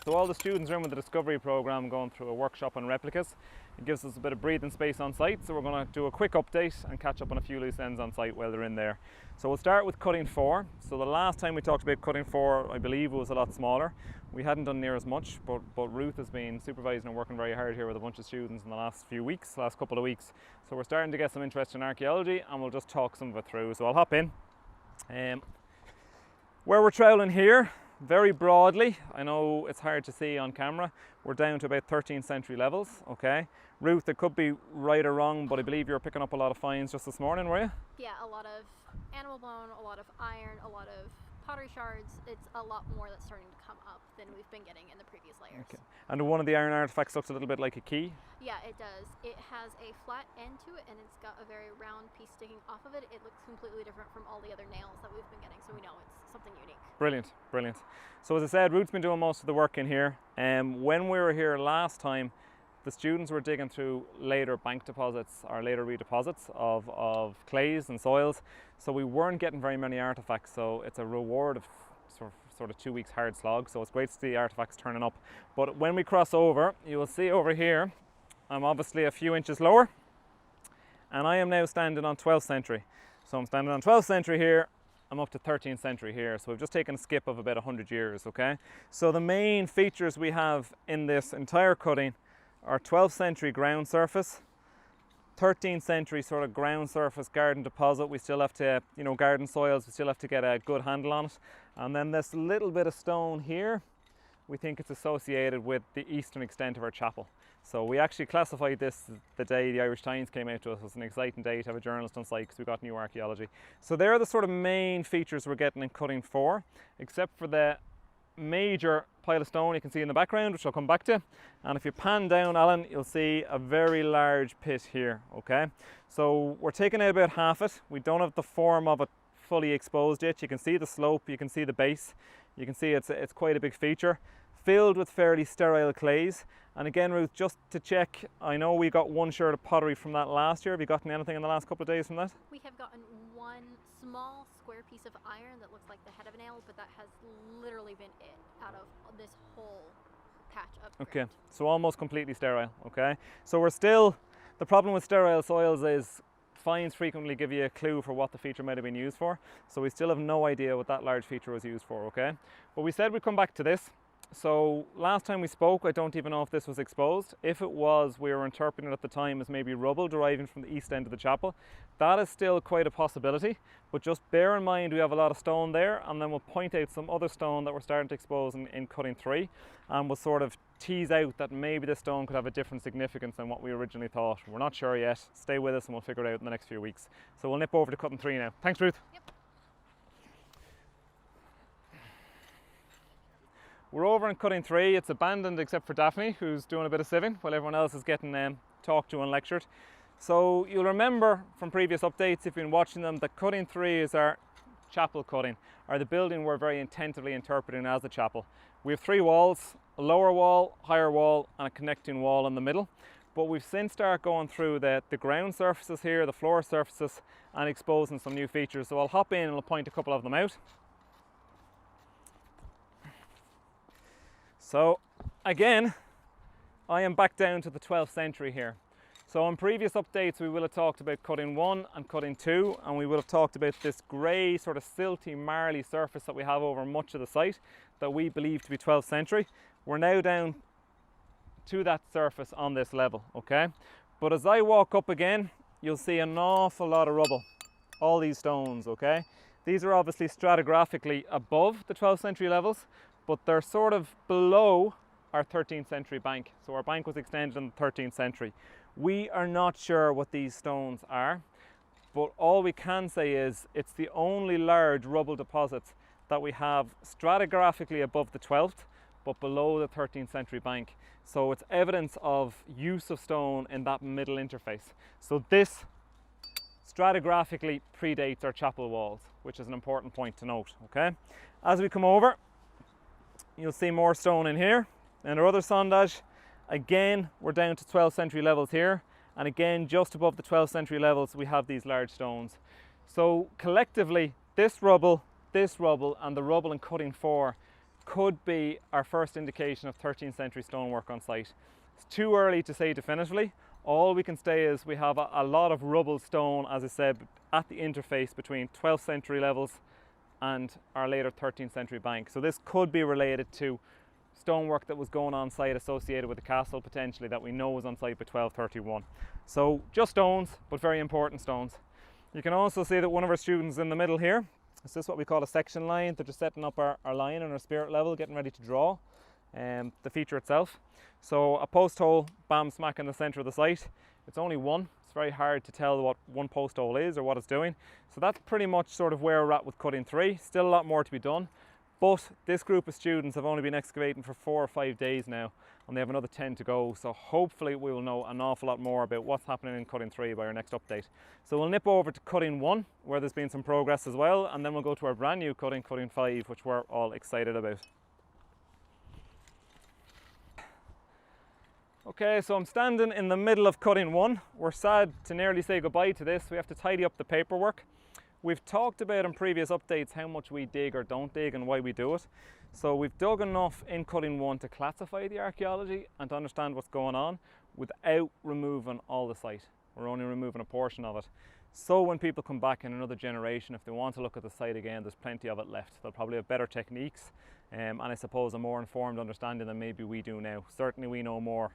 So all the students are in with the Discovery programme going through a workshop on replicas. It gives us a bit of breathing space on site, so we're going to do a quick update and catch up on a few loose ends on site while they're in there. So we'll start with cutting 4. So the last time we talked about cutting 4, I believe it was a lot smaller. We hadn't done near as much, but Ruth has been supervising and working very hard here with a bunch of students in the last couple of weeks. So we're starting to get some interest in archaeology, and we'll just talk some of it through. So I'll hop in. Where we're troweling here, very broadly, I know it's hard to see on camera, we're down to about 13th century levels, okay? Ruth, it could be right or wrong, but I believe you were picking up a lot of finds just this morning, were you? Yeah, a lot of animal bone, a lot of iron, a lot of pottery shards. It's a lot more that's starting to come up than we've been getting in the previous layers. Okay. And one of the iron artifacts looks a little bit like a key? Yeah, it does. It has a flat end to it, and it's got a very round piece sticking off of it. It looks completely different from all the other nails that we've been getting, so we know it's something unique. Brilliant, brilliant. So as I said, Ruth's been doing most of the work in here. When we were here last time, the students were digging through later bank deposits or later redeposits of clays and soils, so we weren't getting very many artifacts, so it's a reward of sort of 2 weeks hard slog, so it's great to see artifacts turning up. But when we cross over, you will see over here, I'm obviously a few inches lower, and I am now standing on 12th century. So I'm standing on 12th century here, I'm up to 13th century here, so we've just taken a skip of about 100 years, okay? So the main features we have in this entire cutting are 12th century ground surface, 13th century sort of ground surface garden deposit. We still have to, garden soils, we still have to get a good handle on it. And then this little bit of stone here, we think it's associated with the eastern extent of our chapel. So we actually classified this the day the Irish Times came out to us. It was an exciting day to have a journalist on site because we got new archaeology. So they're the sort of main features we're getting in cutting 4, except for the major pile of stone you can see in the background, which I'll come back to. And if you pan down, Alan, you'll see a very large pit here, okay? So we're taking out about half it. We don't have the form of it fully exposed yet. You can see the slope, you can see the base, you can see it's quite a big feature, filled with fairly sterile clays. And again, Ruth, just to check, I know we got one sherd of pottery from that last year. Have you gotten anything in the last couple of days from that? We have gotten one small square piece of iron that looks like the head of a nail, but that has literally been it out of this whole patch of ground. Okay, so almost completely sterile, okay? So we're still, the problem with sterile soils is finds frequently give you a clue for what the feature might have been used for. So we still have no idea what that large feature was used for, okay? But we said we'd come back to this. So last time we spoke, I don't even know if this was exposed. If it was, we were interpreting it at the time as maybe rubble deriving from the east end of the chapel. That is still quite a possibility, but just bear in mind we have a lot of stone there, and then we'll point out some other stone that we're starting to expose in cutting 3, and we'll sort of tease out that maybe this stone could have a different significance than what we originally thought. We're not sure yet. Stay with us and we'll figure it out in the next few weeks. So we'll nip over to cutting 3 now. Thanks, Ruth. Yep. We're over in cutting 3. It's abandoned except for Daphne, who's doing a bit of sieving while everyone else is getting talked to and lectured. So you'll remember from previous updates, if you've been watching them, that cutting 3 is our chapel cutting, or the building we're very attentively interpreting as a chapel. We have 3 walls, a lower wall, higher wall, and a connecting wall in the middle. But we've since started going through the ground surfaces here, the floor surfaces, and exposing some new features. So I'll hop in and I'll point a couple of them out. So again, I am back down to the 12th century here. So in previous updates we will have talked about cutting 1 and cutting 2, and we will have talked about this grey sort of silty marly surface that we have over much of the site that we believe to be 12th century. We're now down to that surface on this level, okay? But as I walk up again, you'll see an awful lot of rubble, all these stones, okay? These are obviously stratigraphically above the 12th century levels, but they're sort of below our 13th century bank. So our bank was extended in the 13th century. We are not sure what these stones are, but all we can say is it's the only large rubble deposits that we have stratigraphically above the 12th, but below the 13th century bank. So it's evidence of use of stone in that middle interface. So this stratigraphically predates our chapel walls, which is an important point to note, okay? As we come over, you'll see more stone in here and our other sondage. Again, we're down to 12th century levels here, and again just above the 12th century levels we have these large stones. So collectively this rubble and the rubble in cutting 4 could be our first indication of 13th century stonework on site. It's too early to say definitively. All we can say is we have a lot of rubble stone, as I said, at the interface between 12th century levels and our later 13th century bank. So this could be related to stonework that was going on site associated with the castle potentially that we know was on site by 1231. So just stones, but very important stones. You can also see that one of our students in the middle here, this is what we call a section line. They're just setting up our line and our spirit level, getting ready to draw the feature itself. So a post hole, bam, smack in the centre of the site. It's only one. It's very hard to tell what one post hole is or what it's doing. So that's pretty much sort of where we're at with cutting 3. Still a lot more to be done. But this group of students have only been excavating for 4 or 5 days now, and they have another 10 to go. So hopefully we will know an awful lot more about what's happening in cutting 3 by our next update. So we'll nip over to cutting 1, where there's been some progress as well, and then we'll go to our brand new cutting 5, which we're all excited about. Okay, so I'm standing in the middle of cutting 1. We're sad to nearly say goodbye to this. We have to tidy up the paperwork. We've talked about in previous updates how much we dig or don't dig and why we do it. So we've dug enough in cutting 1 to classify the archaeology and to understand what's going on without removing all the site. We're only removing a portion of it. So when people come back in another generation, if they want to look at the site again, there's plenty of it left. They'll probably have better techniques and I suppose a more informed understanding than maybe we do now. Certainly we know more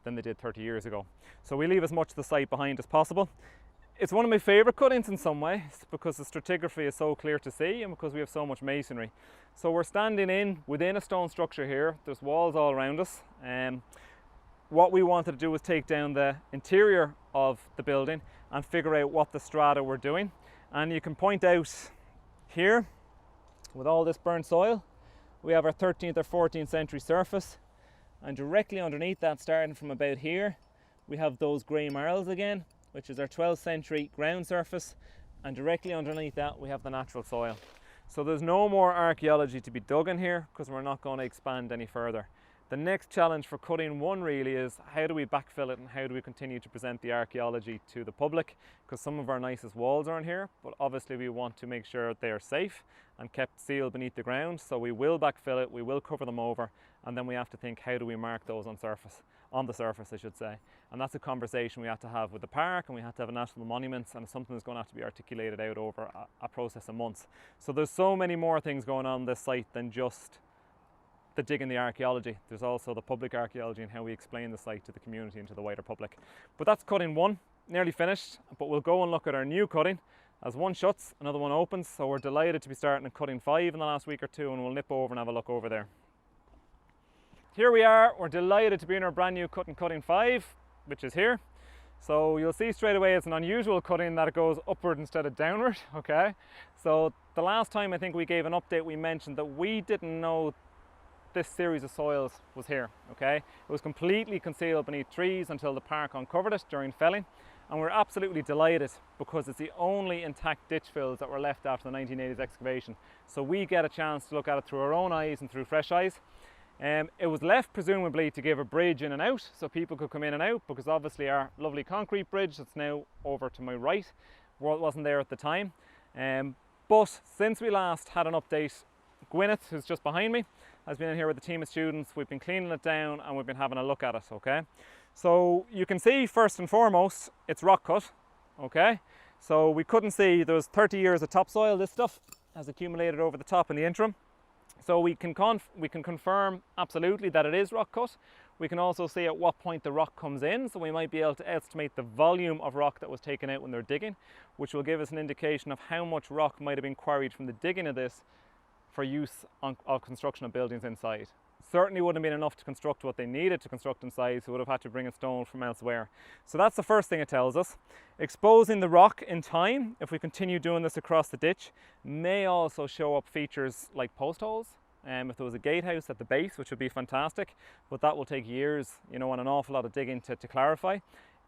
than they did 30 years ago. So we leave as much of the site behind as possible. It's one of my favourite cuttings in some ways because the stratigraphy is so clear to see and because we have so much masonry. So we're standing within a stone structure here. There's walls all around us. What we wanted to do was take down the interior of the building and figure out what the strata were doing. And you can point out here, with all this burnt soil, we have our 13th or 14th century surface. And directly underneath that, starting from about here, we have those grey marls again, which is our 12th century ground surface, and directly underneath that we have the natural soil. So there's no more archaeology to be dug in here because we're not going to expand any further. The next challenge for cutting 1 really is how do we backfill it and how do we continue to present the archaeology to the public, because some of our nicest walls are in here, but obviously we want to make sure they are safe and kept sealed beneath the ground. So we will backfill it, we will cover them over, and then we have to think how do we mark those on the surface I should say. And that's a conversation we have to have with the park, and we have to have a national monuments, and it's something that's going to have to be articulated out over a process of months. So there's so many more things going on this site than just the digging the archaeology. There's also the public archaeology and how we explain the site to the community and to the wider public. But that's cutting 1, nearly finished, but we'll go and look at our new cutting. As one shuts, another one opens, so we're delighted to be starting at cutting 5 in the last week or 2, and we'll nip over and have a look over there. Here we are, we're delighted to be in our brand new cutting 5, which is here. So you'll see straight away it's an unusual cutting that it goes upward instead of downward, okay? So the last time I think we gave an update, we mentioned that we didn't know this series of soils was here, okay? It was completely concealed beneath trees until the park uncovered it during felling, and we're absolutely delighted because it's the only intact ditch fills that were left after the 1980s excavation. So we get a chance to look at it through our own eyes and through fresh eyes. It was left presumably to give a bridge in and out so people could come in and out, because obviously our lovely concrete bridge that's now over to my right wasn't there at the time. But since we last had an update, Gwyneth, who's just behind me, has been in here with a team of students. We've been cleaning it down and we've been having a look at it, okay? So you can see first and foremost, it's rock cut, okay? So we couldn't see, there was 30 years of topsoil. This stuff has accumulated over the top in the interim. So we can confirm absolutely that it is rock cut. We can also see at what point the rock comes in, so we might be able to estimate the volume of rock that was taken out when they're digging, which will give us an indication of how much rock might have been quarried from the digging of this for use on construction of buildings inside. Certainly wouldn't have been enough to construct what they needed to construct inside, so would have had to bring in stone from elsewhere. So that's the first thing it tells us. Exposing the rock in time, if we continue doing this across the ditch, may also show up features like post holes. If there was a gatehouse at the base, which would be fantastic, but that will take years, you know, and an awful lot of digging to clarify.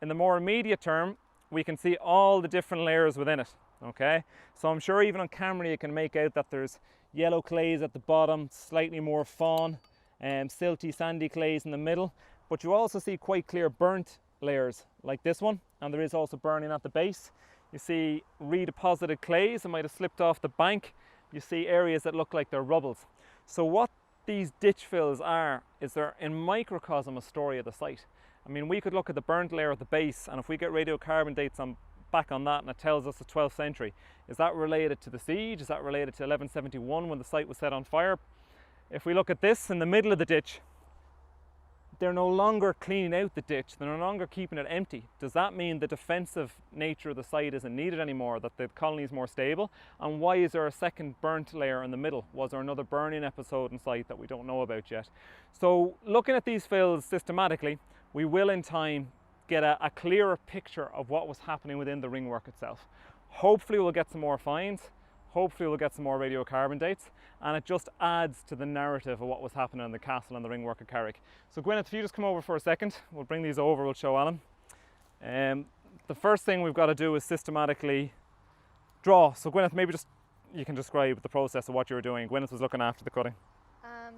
In the more immediate term, we can see all the different layers within it, okay? So I'm sure even on camera you can make out that there's yellow clays at the bottom, slightly more fawn, silty sandy clays in the middle, but you also see quite clear burnt layers like this one, and there is also burning at the base. You see redeposited clays that might have slipped off the bank. You see areas that look like they're rubbles. So what these ditch fills are is they're in microcosm a story of the site. I mean, we could look at the burnt layer at the base, and if we get radiocarbon dates back on that and it tells us the 12th century, is that related to the siege? Is that related to 1171 when the site was set on fire? If we look at this in the middle of the ditch, they're no longer cleaning out the ditch, they're no longer keeping it empty. Does that mean the defensive nature of the site isn't needed anymore, that the colony is more stable? And why is there a second burnt layer in the middle? Was there another burning episode in site that we don't know about yet? So looking at these fills systematically, we will in time get a clearer picture of what was happening within the ringwork itself. Hopefully we'll get some more finds, hopefully we'll get some more radiocarbon dates, and it just adds to the narrative of what was happening in the castle and the ringwork of Carrick. So Gwyneth, if you just come over for a second, we'll bring these over, we'll show Alan. The first thing we've got to do is systematically draw. So Gwyneth, maybe just you can describe the process of what you were doing. Gwyneth was looking after the cutting.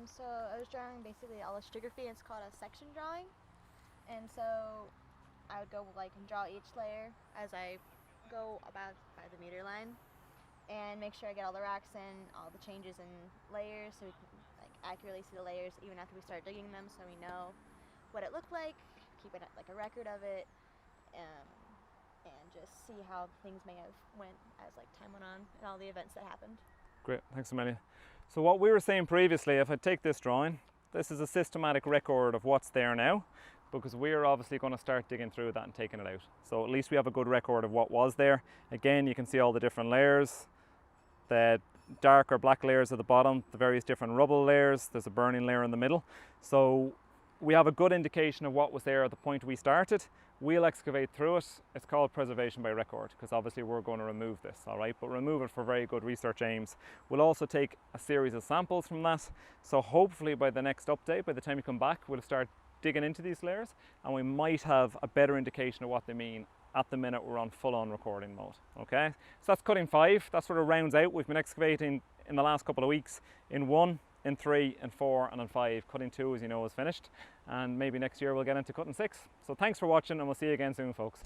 So I was drawing basically all the stratigraphy. It's called a section drawing. And so I would go and draw each layer as I go about by the meter line, and make sure I get all the rocks in, all the changes in layers, so we can accurately see the layers even after we start digging them, so we know what it looked like, keep it a record of it, and just see how things may have went as time went on and all the events that happened. Great, thanks Amelia. So what we were saying previously, if I take this drawing, this is a systematic record of what's there now, because we're obviously going to start digging through that and taking it out. So at least we have a good record of what was there. Again, you can see all the different layers, the dark or black layers at the bottom, the various different rubble layers, there's a burning layer in the middle. So we have a good indication of what was there at the point we started. We'll excavate through it. It's called preservation by record, because obviously we're going to remove this, all right? But remove it for very good research aims. We'll also take a series of samples from that. So hopefully by the next update, by the time you come back, we'll start digging into these layers, and we might have a better indication of what they mean. At the minute we're on full-on recording mode. Okay, so that's cutting 5. That sort of rounds out. We've been excavating in the last couple of weeks in 1, in 3, in 4 and in 5. Cutting 2, as you know, is finished, and maybe next year we'll get into cutting 6. So thanks for watching, and we'll see you again soon, folks.